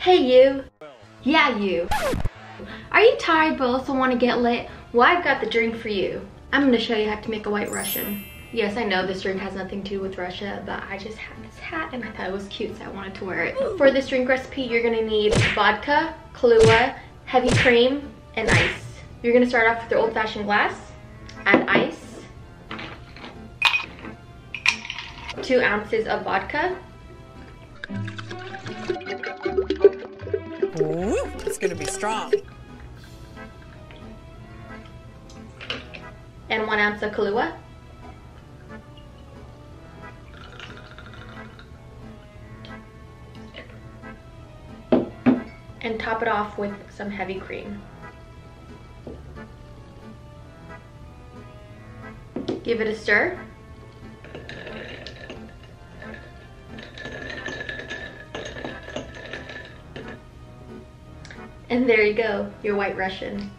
Hey you. Yeah, you. Are you tired but also want to get lit? Well, I've got the drink for you. I'm going to show you how to make a white Russian. Yes, I know this drink has nothing to do with Russia, but I just had this hat and I thought it was cute, so I wanted to wear it. For this drink recipe, you're going to need vodka, KAHLUA, heavy cream, and ice. You're going to start off with your old-fashioned glass. Add ice. 2 ounces of vodka. Ooh, it's gonna be strong. And 1 ounce of KAHLUA. And top it off with some heavy cream. Give it a stir. And there you go, your white Russian.